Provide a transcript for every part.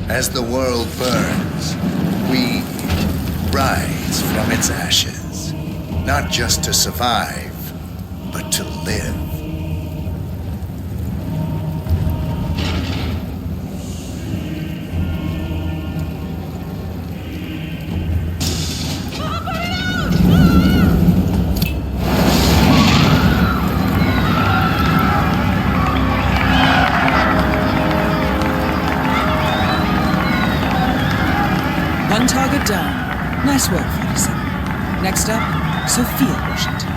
As the world burns, we rise from its ashes, not just to survive, but to live. One target down. Nice work, 47. Next up, Sophia Washington.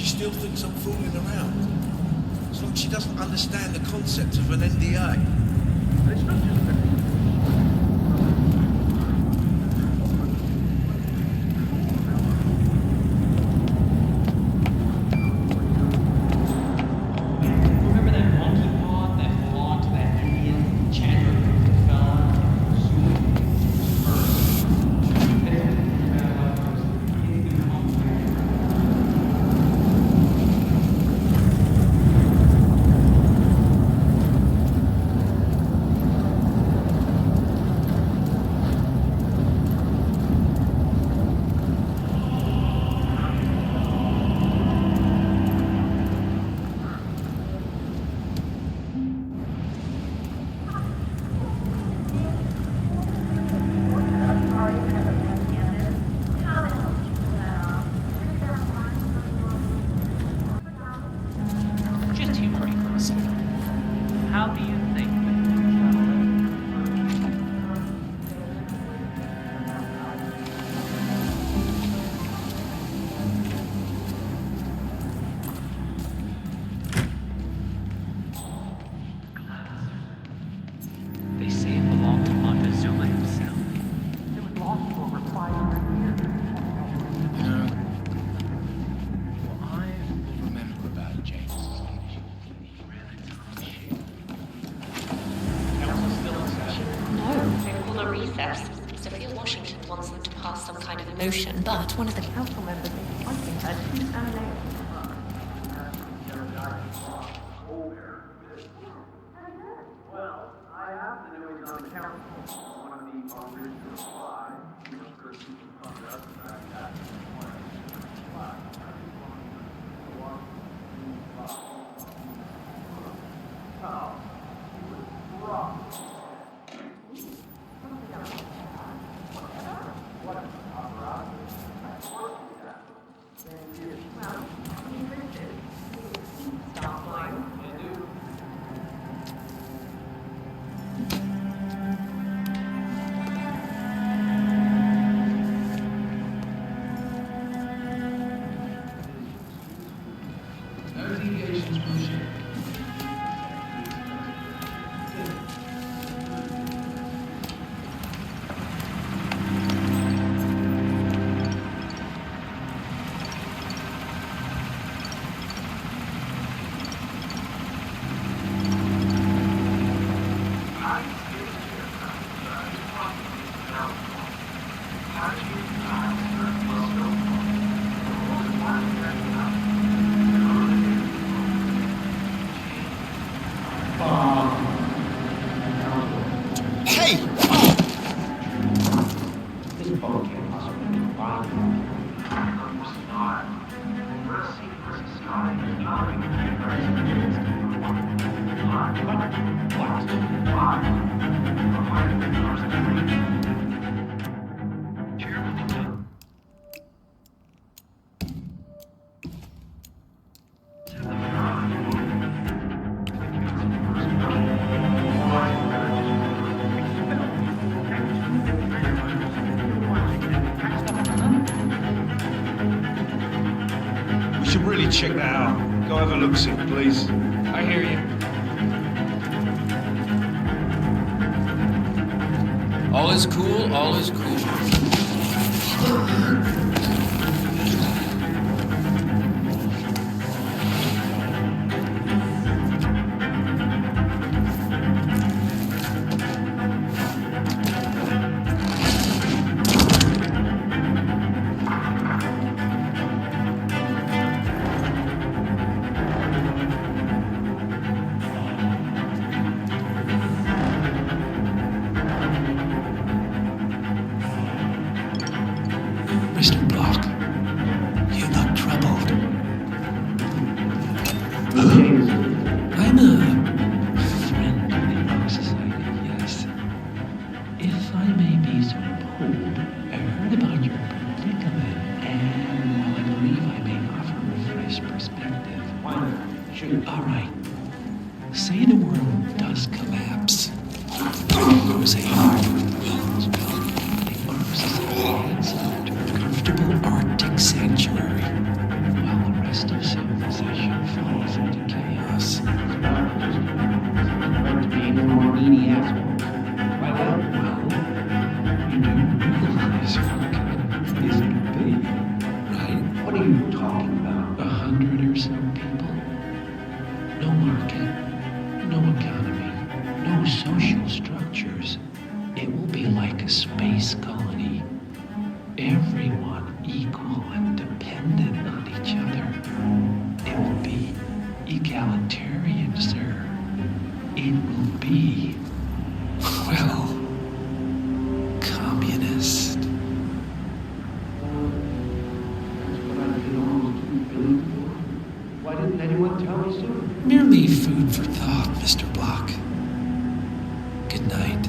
Still thinks I'm fooling around. It's like she doesn't understand the concept of an NDA. It's not just that. Remember that monkey pod that belonged to that Indian Chandler fella? Just humor me for a second. How do you think they say it belonged to Montezuma himself? It was lost for over 500 years. Well, I will remember about James. No, they call a recess. Sophia Washington wants them to pass some kind of motion, but one of the council members is fighting her tooth and nail. Well, I have to know he's on the council. One of the authors to reply. First person who comes up and back that Oh, he was wrong. What a paparazzi. Thank you. Well, We should really check that out. Go have a look-see, please. I hear you. All is cool, all is cool. Mr. Block, you look troubled. I'm a friend of the Ark Society, yes. If I may be so bold, I heard about your predicament, and while I believe I may offer a fresh perspective. Why not? Shoot. All right. Say the world does collapse. Goes a hard winds blow. The Ark Society heads up to a comfortable Arctic sanctuary, while the rest of civilization falls into chaos. Being more needy assholes. Why not? Well, you do realize what kind of place it would be, right? What are you talking about? 100 or so people. No market, no economy, no social structures. It will be like a space colony. Everyone equal and dependent on each other. It will be egalitarian, sir. It will be, well, communist. Why didn't anyone tell me sooner? Merely food for thought, Mr. Block. Good night.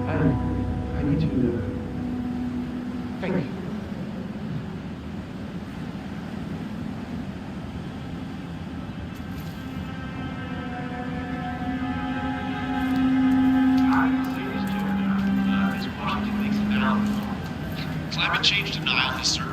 I need to think. Climate change denial, yes, sir.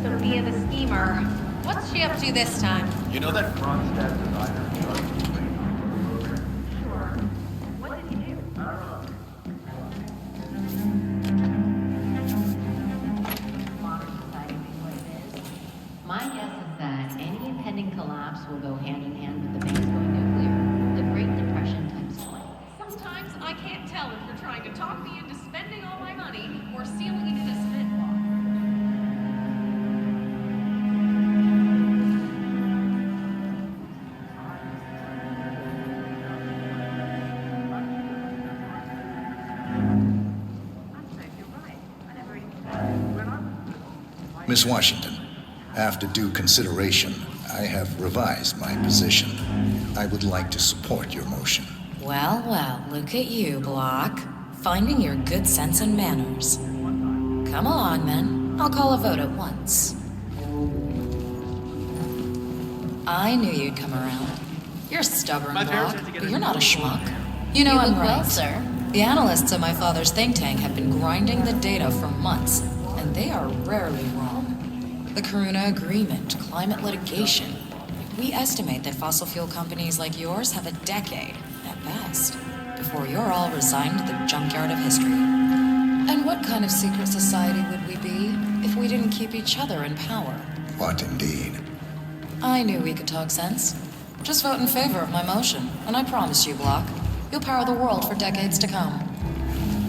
Sophia the schemer. What's she up to this time? You know that Ronstadt designer. Sure. What did he do? Modern society being what it is. My guess is that any impending collapse will go hand in hand with the banks going nuclear. The Great Depression times 20. Sometimes I can't tell if you're trying to talk me into spending all my money or sealing it in a cement box. Miss Washington, after due consideration, I have revised my position. I would like to support your motion. Well, well, look at you, Block. Finding your good sense and manners. Come along, then. I'll call a vote at once. I knew you'd come around. You're stubborn, My parents Block, had to get but a you're not a new schmuck. phone. You know I'm look well, right. sir. The analysts at my father's think tank have been grinding the data for months, and they are rarely wrong. The Karuna Agreement, climate litigation. We estimate that fossil fuel companies like yours have a decade, at best, before you're all resigned to the junkyard of history. And what kind of secret society would we be if we didn't keep each other in power? What indeed? I knew we could talk sense. Just vote in favor of my motion, and I promise you, Block, you'll power the world for decades to come.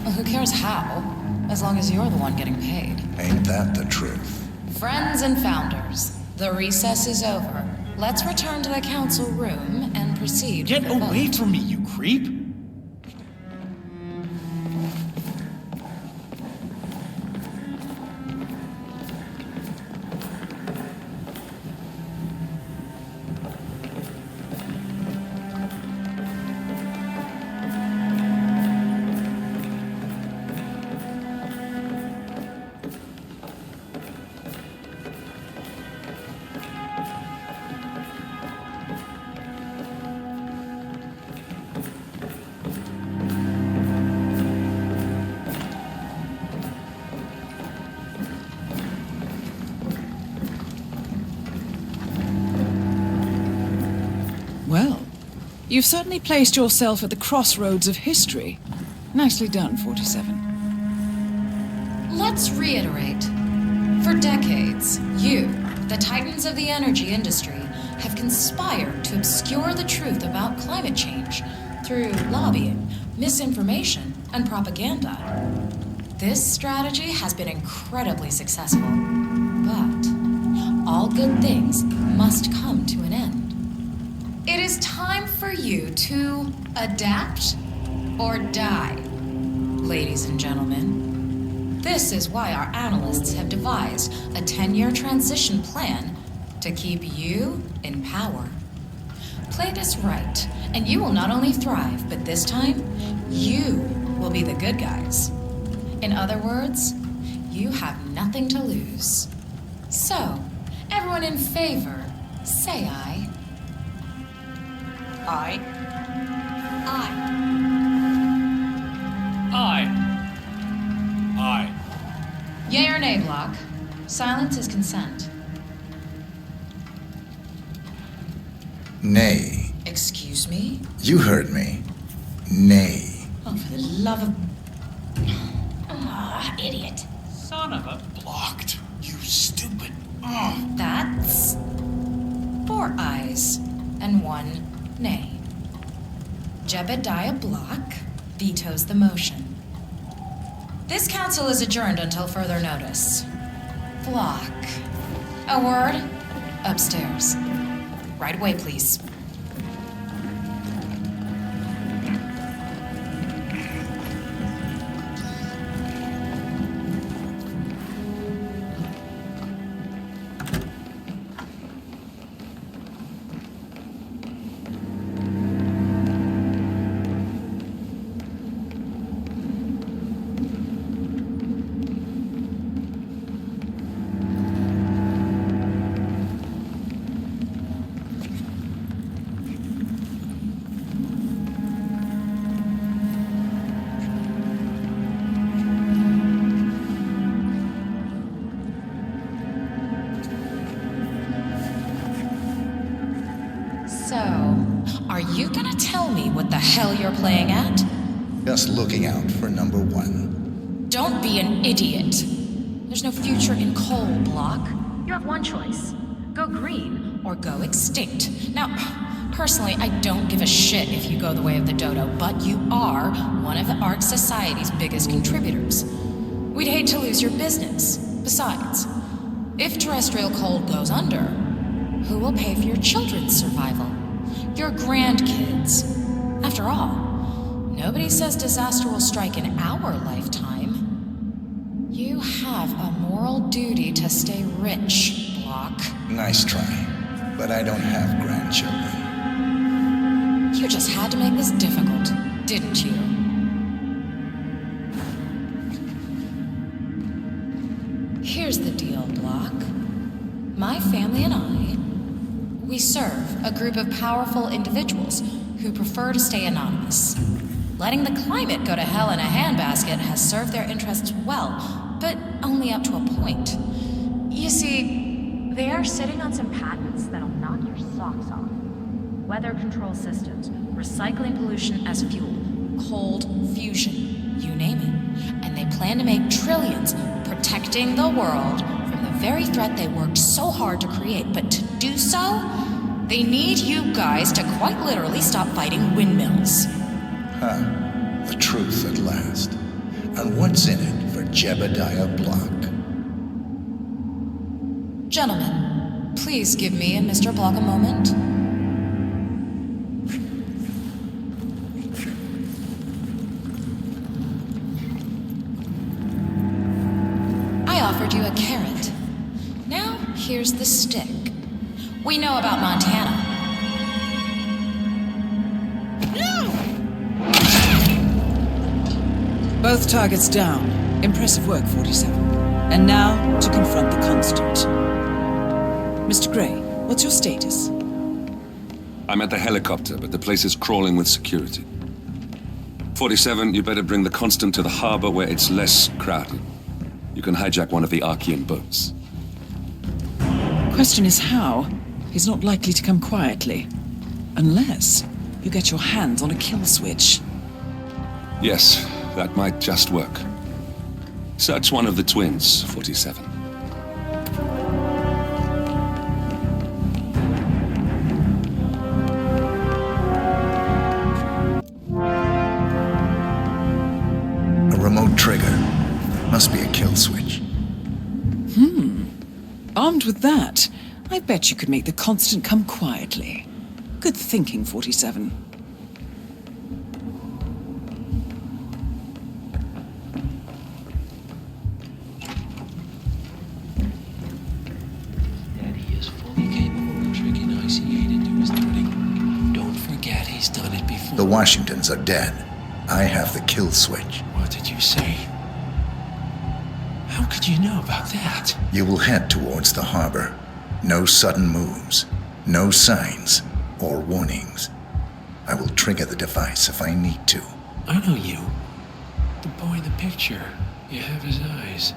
Well, who cares how, as long as you're the one getting paid. Ain't that the truth? Friends and founders, the recess is over. Let's return to the council room and proceed Get with the away vote. from me, you creep! Well, you've certainly placed yourself at the crossroads of history. Nicely done, 47. Let's reiterate. For decades, you, the titans of the energy industry, have conspired to obscure the truth about climate change through lobbying, misinformation, and propaganda. This strategy has been incredibly successful, but all good things must come to an end. It is time for you to adapt or die, ladies and gentlemen. This is why our analysts have devised a 10-year transition plan to keep you in power. Play this right, and you will not only thrive, but this time, you will be the good guys. In other words, you have nothing to lose. So, everyone in favor, say aye. Aye. Aye. Aye. Aye. Yea or nay, Block? Silence is consent. Nay. Excuse me? You heard me. Nay. Oh, for the love of... Ah, idiot. Son of a... Blocked. You stupid. That's 4 ayes and 1 nay. Jebediah Block vetoes the motion. This council is adjourned until further notice. Block. A word? Upstairs. Right away, please. So, are you gonna tell me what the hell you're playing at? Just looking out for number 1. Don't be an idiot. There's no future in coal, Block. You have one choice. Go green or go extinct. Now, personally, I don't give a shit if you go the way of the dodo, but you are one of the Ark Society's biggest contributors. We'd hate to lose your business. Besides, if terrestrial coal goes under, who will pay for your children's survival? Your grandkids. After all, nobody says disaster will strike in our lifetime. You have a moral duty to stay rich, Block. Nice try. But I don't have grandchildren. You just had to make this difficult, didn't you? Here's the deal, Block. My family and I, We serve a group of powerful individuals who prefer to stay anonymous. Letting the climate go to hell in a handbasket has served their interests well, but only up to a point. You see, They are sitting on some patents that'll knock your socks off. Weather control systems, recycling pollution as fuel. cold fusion, you name it. And they plan to make trillions protecting the world from the very threat they worked so hard to create. But to do so, they need you guys to quite literally stop fighting windmills. The truth at last. And what's in it for Jebediah Block? Gentlemen, please give me and Mr. Block a moment. I offered you a carrot. Now, here's the stick. We know about Montana. Both targets down. Impressive work, 47. And now, to confront the Constant. Mr. Gray, what's your status? I'm at the helicopter, but the place is crawling with security. 47, you better bring the Constant to the harbor where it's less crowded. You can hijack one of the Archean boats. Question is how? He's not likely to come quietly. Unless you get your hands on a kill switch. Yes, that might just work. Search one of the twins, 47. A remote trigger. Must be a kill switch. Armed with that, I bet you could make the Constant come quietly. Good thinking, 47. Daddy is fully capable of tricking IC-8 into his threading. Don't forget he's done it before. The Washingtons are dead. I have the kill switch. What did you say? How could you know about that? You will head towards the harbor. No sudden moves. No signs or warnings. I will trigger the device if I need to. I know you. The boy in the picture. You have his eyes.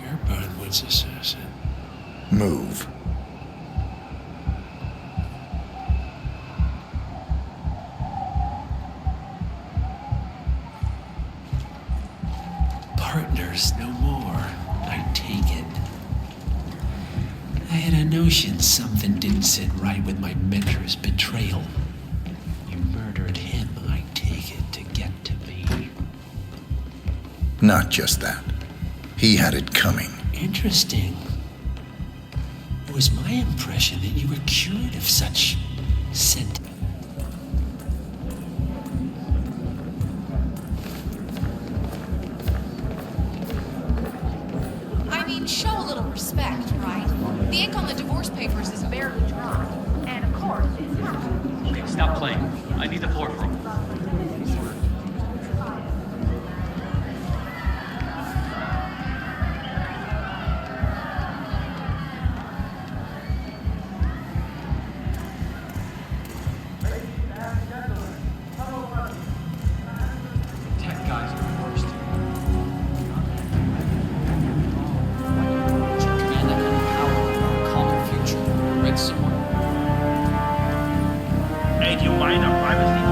You're Burnwood's assassin. Move. Partners no more, I take it. I had a notion something didn't sit right with my mentor's betrayal. You murdered him, I take it, to get to me. Not just that. He had it coming. Interesting. It was my impression that you were cured of such sentiment. Show a little respect, right? The ink on the divorce papers is barely dry. And of course, it's happening. Okay, stop playing. I need the floor from. Tech guys are the worst. Command that kind of power over our common future. Read somewhere. Hey, do you mind our privacy?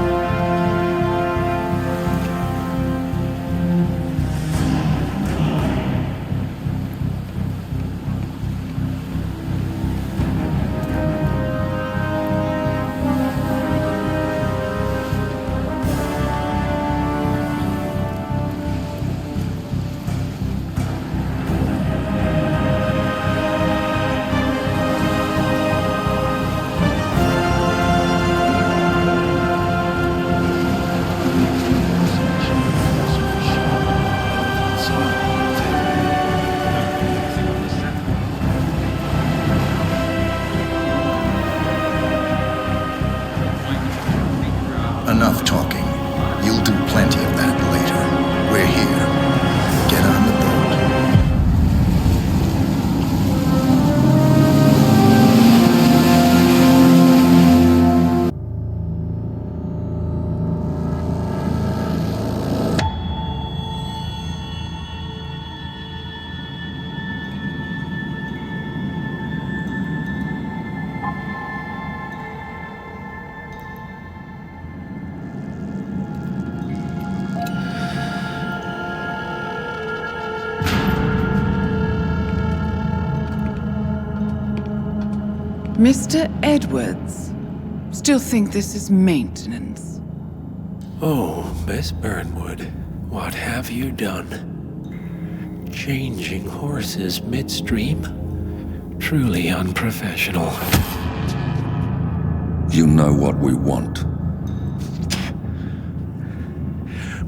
Mr. Edwards, still think this is maintenance? Oh, Miss Burnwood, what have you done? Changing horses midstream? Truly unprofessional. You know what we want.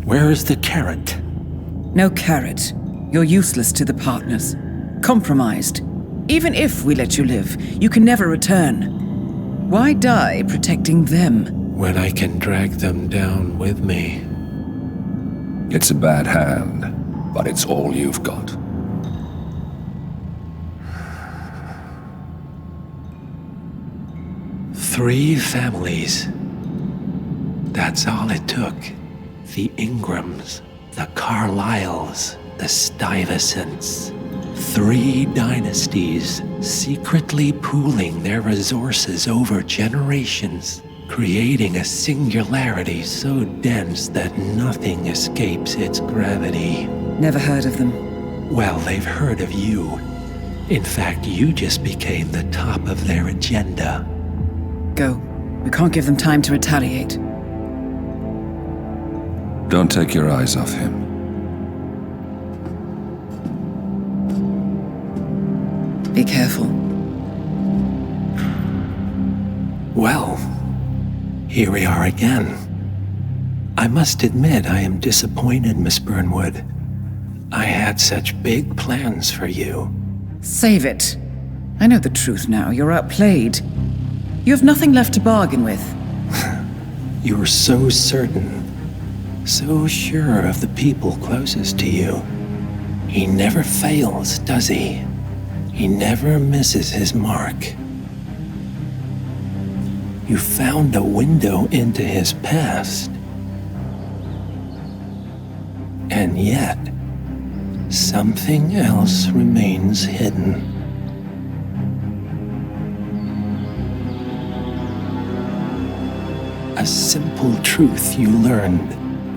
Where is the carrot? No carrot. You're useless to the partners. Compromised. Even if we let you live, you can never return. Why die protecting them? When I can drag them down with me. It's a bad hand, but it's all you've got. Three families. That's all it took. The Ingrams, the Carlyles, the Stuyvesants. 3 dynasties secretly pooling their resources over generations, creating a singularity so dense that nothing escapes its gravity. Never heard of them. Well, they've heard of you. In fact, you just became the top of their agenda. Go. We can't give them time to retaliate. Don't take your eyes off him. Be careful. Well, here we are again. I must admit I am disappointed, Miss Burnwood. I had such big plans for you. Save it. I know the truth now. You're outplayed. You have nothing left to bargain with. You were so certain, so sure of the people closest to you. He never fails, does he? He never misses his mark. You found a window into his past. And yet, something else remains hidden. A simple truth you learned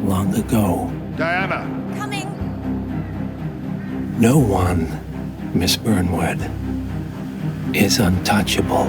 long ago. Diana! Coming! No one, Miss Burnwood, is untouchable.